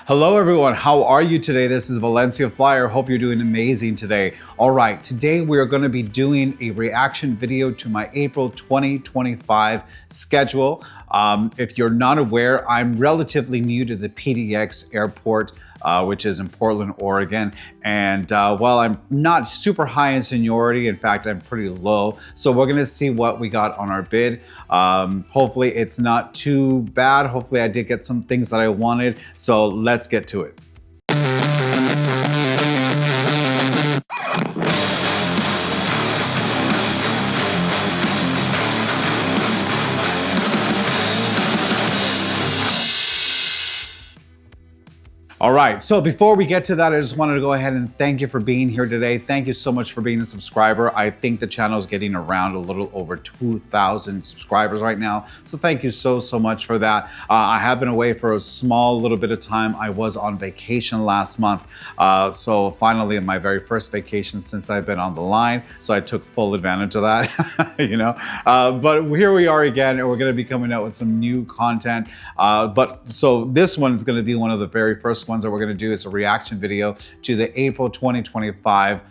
Hello everyone, how are you today? This is Valencia Flyer. Hope you're doing amazing today. All right, today we are going to be doing a reaction video to my April 2025 schedule. If you're not aware, I'm relatively new to the PDX airport, which is in Portland, Oregon. And while I'm not super high in seniority, in fact, I'm pretty low. So we're gonna see what we got on our bid. Hopefully it's not too bad. Hopefully I did get some things that I wanted. So let's get to it. All right, so before we get to that, I just wanted to go ahead and thank you for being here today. Thank you so much for being a subscriber. I think the channel is getting around a little over 2,000 subscribers right now. So thank you so much for that. I have been away for a small little bit of time. I was on vacation last month. So finally, my very first vacation since I've been on the line. So I took full advantage of that, you know. But here we are again, and we're gonna be coming out with some new content. So this one is gonna be one of the very first ones that we're going to do is a reaction video to the April 2025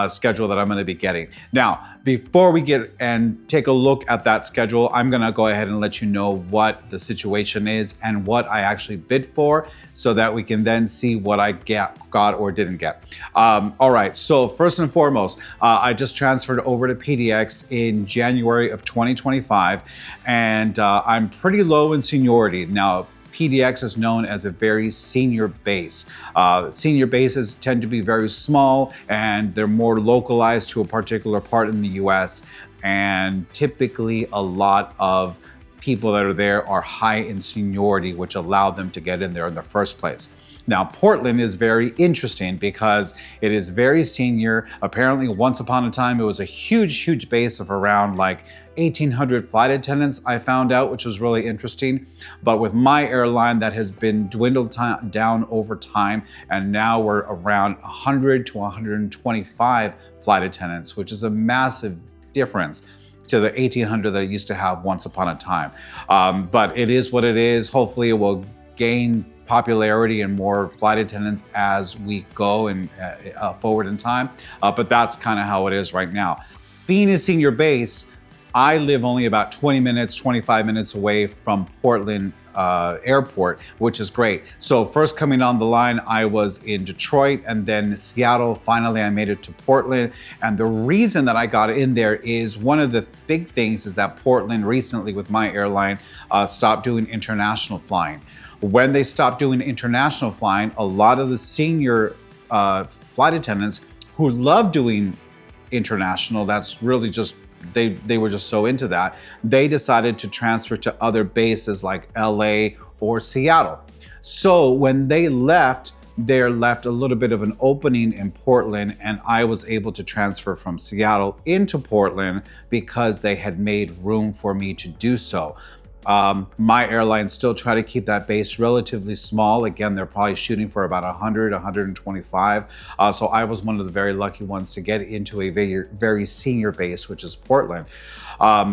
schedule that I'm going to be getting. Now, before we get and take a look at that schedule, I'm going to go ahead and let you know what the situation is and what I actually bid for so that we can then see what I got or didn't get. All right, so first and foremost, I just transferred over to PDX in January of 2025, and I'm pretty low in seniority. Now, PDX is known as a very senior base. Senior bases tend to be very small and they're more localized to a particular part in the US. And typically a lot of people that are there are high in seniority, which allow them to get in there in the first place. Now, Portland is very interesting because it is very senior. Apparently, once upon a time, it was a huge base of around like 1,800 flight attendants, I found out, which was really interesting. But with my airline, that has been dwindled down over time, and now we're around 100 to 125 flight attendants, which is a massive difference to the 1,800 that it used to have once upon a time. But it is what it is. Hopefully, it will gain popularity and more flight attendants as we go and forward in time. But that's kind of how it is right now. Being a senior base, I live only about 20 minutes, 25 minutes away from Portland airport, which is great. So first coming on the line, I was in Detroit and then Seattle. Finally, I made it to Portland. And the reason that I got in there is one of the big things is that Portland recently with my airline stopped doing international flying. When they stopped doing international flying, a lot of the senior flight attendants who love doing international, that's really just, they were just so into that, they decided to transfer to other bases like LA or Seattle. So when they left, there left a little bit of an opening in Portland, and I was able to transfer from Seattle into Portland because they had made room for me to do so. My airline still try to keep that base relatively small. Again, they're probably shooting for about 100, 125. So I was one of the very lucky ones to get into a very senior base, which is Portland.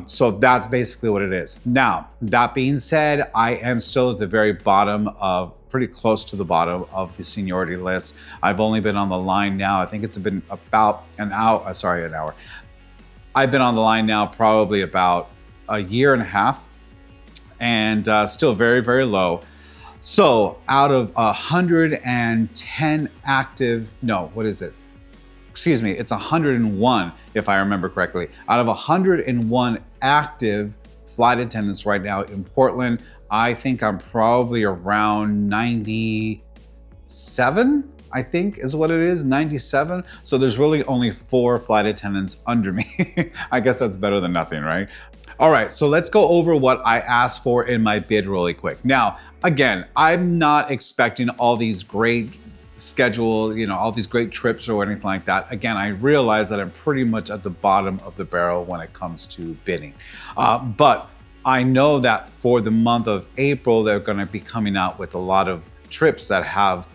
So that's basically what it is. Now, that being said, I am still at the very bottom of, pretty close to the bottom of the seniority list. I've only been on the line now, I think it's been about an hour. I've been on the line now probably about a year and a half. And still very low. So out of 110 active, no, what is it? Excuse me, it's 101 if I remember correctly. Out of 101 active flight attendants right now in Portland, I think I'm probably around 97, I think is what it is, 97. So there's really only 4 flight attendants under me. I guess that's better than nothing, right? All right, so let's go over what I asked for in my bid really quick. Now, again, I'm not expecting all these great schedule, all these great trips or anything like that. Again, I realize that I'm pretty much at the bottom of the barrel when it comes to bidding. But I know that for the month of April, they're gonna be coming out with a lot of trips that have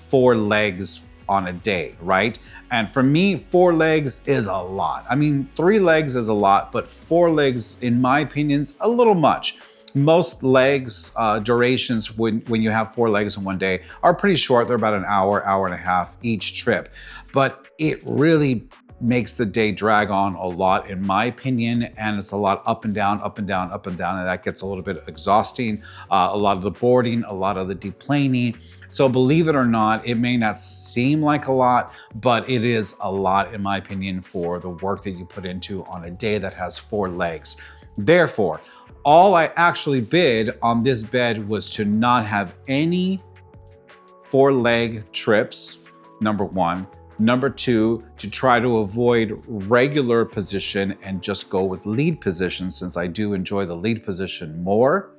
4 legs on a day, right? And for me, 4 legs is a lot. I mean, 3 legs is a lot, but 4 legs, in my opinion, is a little much. most legs durations when you have 4 legs in one day are pretty short. They're about an hour, hour and a half each trip. But it really makes the day drag on a lot, in my opinion, and it's a lot up and down, up and down, up and down, and that gets a little bit exhausting. A lot of the boarding, a lot of the deplaning. So believe it or not, it may not seem like a lot, but it is a lot, in my opinion, for the work that you put into on a day that has 4 legs. Therefore, all I actually bid on this bed was to not have any 4-leg trips, number 1. Number 2, to try to avoid regular position and just go with lead position, since I do enjoy the lead position more,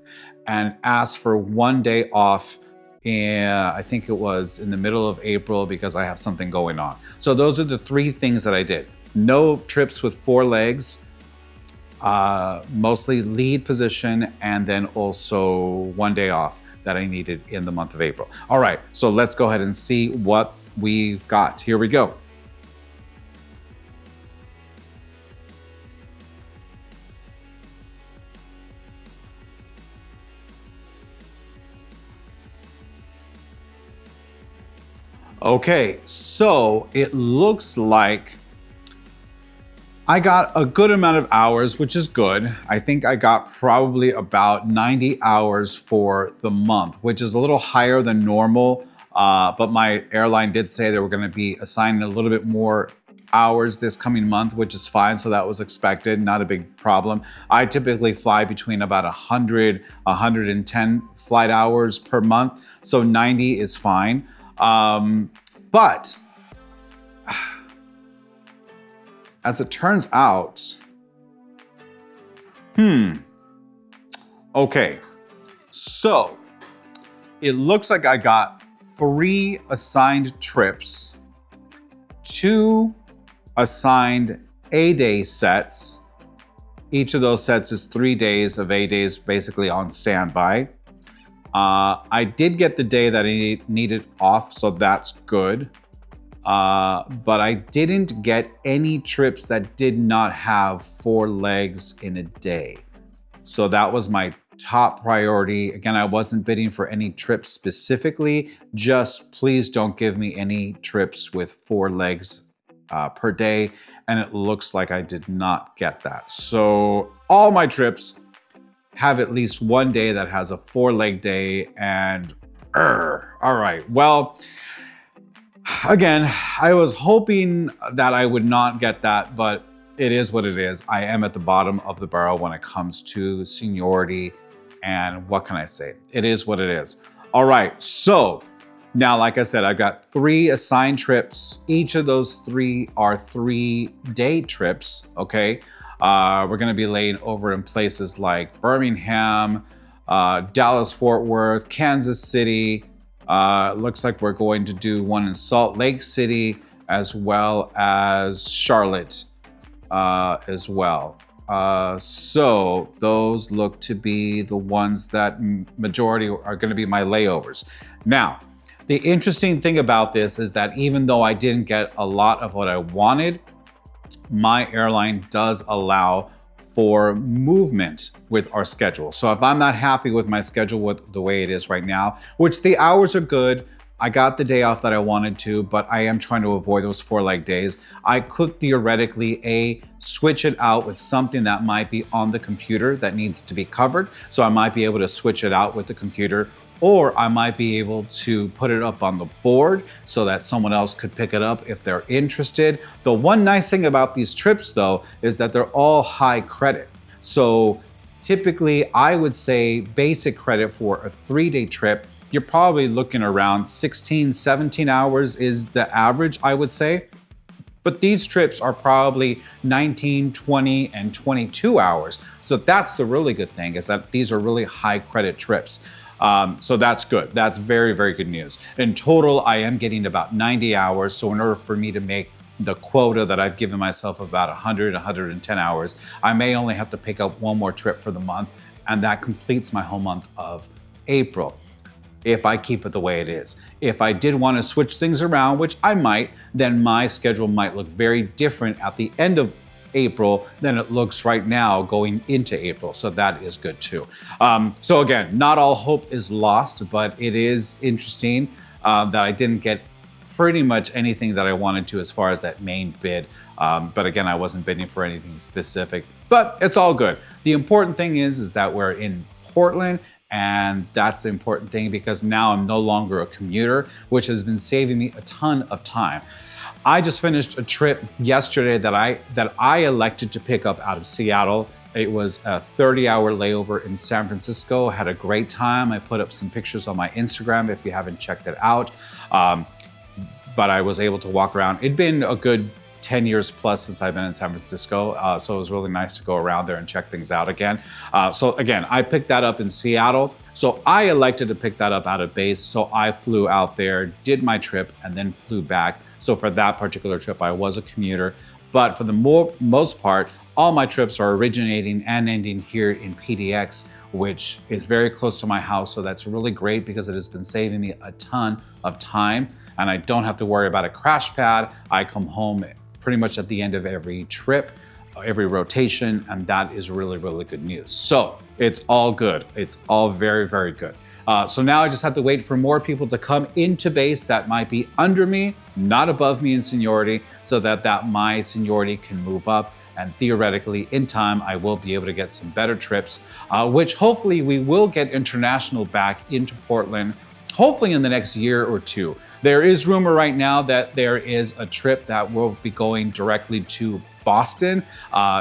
and ask for 1 day off I think it was in the middle of April, because I have something going on. So those are the 3 things that I did. No trips with 4 legs, mostly lead position, and then also 1 day off that I needed in the month of April. All right, so let's go ahead and see what we've got. Here we go. Okay, so it looks like I got a good amount of hours, which is good. I think I got probably about 90 hours for the month, which is a little higher than normal. But my airline did say they were going to be assigning a little bit more hours this coming month, which is fine. So that was expected, not a big problem. I typically fly between about 100, 110 flight hours per month. So 90 is fine. But as it turns out, okay, so it looks like I got 3 assigned trips, 2 assigned A-day sets. Each of those sets is 3 days of A-days basically on standby. I did get the day that I needed off, so that's good. But I didn't get any trips that did not have 4 legs in a day. So that was my top priority. Again, I wasn't bidding for any trips specifically, just please don't give me any trips with 4 legs per day. And it looks like I did not get that. So all my trips have at least 1 day that has a 4-leg day, and all right, well, again, I was hoping that I would not get that, but it is what it is. I am at the bottom of the barrel when it comes to seniority, and what can I say? It is what it is. All right, so now, like I said, I've got 3 assigned trips. Each of those 3 are 3-day trips, okay? We're gonna be laying over in places like Birmingham, Dallas, Fort Worth, Kansas City. Looks like we're going to do one in Salt Lake City, as well as Charlotte as well. So those look to be the ones that majority are gonna be my layovers. Now, the interesting thing about this is that even though I didn't get a lot of what I wanted, my airline does allow for movement with our schedule. So if I'm not happy with my schedule with the way it is right now, which the hours are good, I got the day off that I wanted to, but I am trying to avoid those 4-leg days. I could theoretically switch it out with something that might be on the computer that needs to be covered. So I might be able to switch it out with the computer, or I might be able to put it up on the board so that someone else could pick it up if they're interested. The one nice thing about these trips, though, is that they're all high credit. So typically, I would say basic credit for a 3-day trip, you're probably looking around 16, 17 hours is the average, I would say. But these trips are probably 19, 20, and 22 hours. So that's the really good thing, is that these are really high credit trips. So that's good. That's very, very good news. In total, I am getting about 90 hours. So in order for me to make the quota that I've given myself about 100, 110 hours, I may only have to pick up 1 more trip for the month, and that completes my whole month of April, if I keep it the way it is. If I did want to switch things around, which I might, then my schedule might look very different at the end of April than it looks right now going into April. So that is good too. So again, not all hope is lost, but it is interesting that I didn't get pretty much anything that I wanted to as far as that main bid. But again, I wasn't bidding for anything specific, but it's all good. The important thing is that we're in Portland, and that's the important thing because now I'm no longer a commuter, which has been saving me a ton of time. I just finished a trip yesterday that I elected to pick up out of Seattle. It was a 30-hour layover in San Francisco. Had a great time. I put up some pictures on my Instagram if you haven't checked it out. But I was able to walk around. It'd been a good 10 years plus since I've been in San Francisco. So it was really nice to go around there and check things out again. So again, I picked that up in Seattle. So I elected to pick that up out of base. So I flew out there, did my trip, and then flew back. So for that particular trip, I was a commuter. But for the most part, all my trips are originating and ending here in PDX, which is very close to my house. So that's really great because it has been saving me a ton of time and I don't have to worry about a crash pad. I come home pretty much at the end of every trip, every rotation, and that is really, really good news. So it's all good. It's all very, very good. So now I just have to wait for more people to come into base that might be under me, not above me in seniority, so that my seniority can move up. And theoretically, in time, I will be able to get some better trips, which hopefully we will get international back into Portland, hopefully in the next year or two. There is rumor right now that there is a trip that will be going directly to Boston,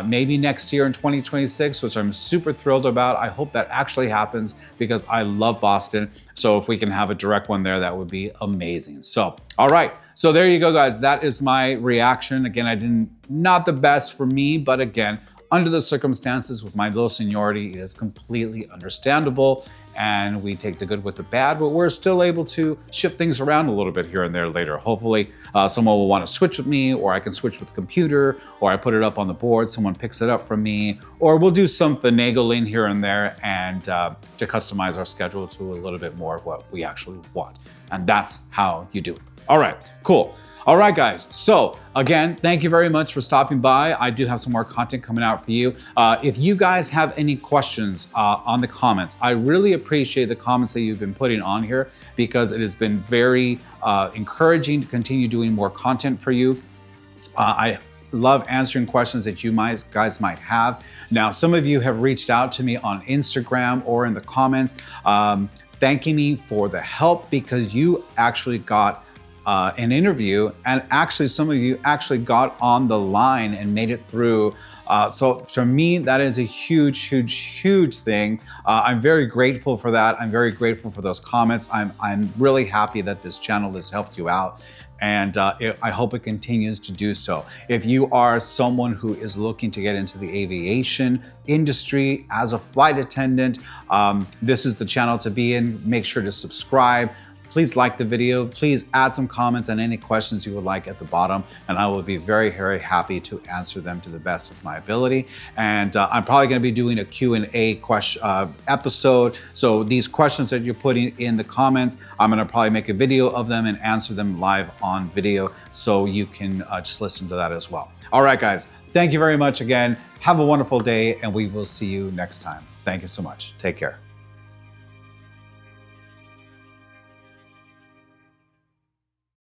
maybe next year in 2026, which I'm super thrilled about. I hope that actually happens because I love Boston. So if we can have a direct one there, that would be amazing. So, all right. So there you go, guys. That is my reaction. Again, not the best for me, but again, under the circumstances with my low seniority, it is completely understandable. And we take the good with the bad, but we're still able to shift things around a little bit here and there later. Hopefully someone will want to switch with me, or I can switch with the computer, or I put it up on the board, someone picks it up from me, or we'll do some finagling here and there and to customize our schedule to a little bit more of what we actually want. And that's how you do it. All right, cool. All right, guys. So again, thank you very much for stopping by. I do have some more content coming out for you. If you guys have any questions on the comments, I really appreciate the comments that you've been putting on here because it has been very encouraging to continue doing more content for you. I love answering questions that you guys might have. Now, some of you have reached out to me on Instagram or in the comments thanking me for the help because you actually got an interview, and actually some of you actually got on the line and made it through. So for me, that is a huge, huge, huge thing. I'm very grateful for that. I'm very grateful for those comments. I'm really happy that this channel has helped you out. And I hope it continues to do so. If you are someone who is looking to get into the aviation industry as a flight attendant, this is the channel to be in. Make sure to subscribe. Please like the video. Please add some comments and any questions you would like at the bottom, and I will be very, very happy to answer them to the best of my ability. And I'm probably going to be doing a Q&A episode. So these questions that you're putting in the comments, I'm going to probably make a video of them and answer them live on video, so you can just listen to that as well. All right, guys. Thank you very much again. Have a wonderful day, and we will see you next time. Thank you so much. Take care.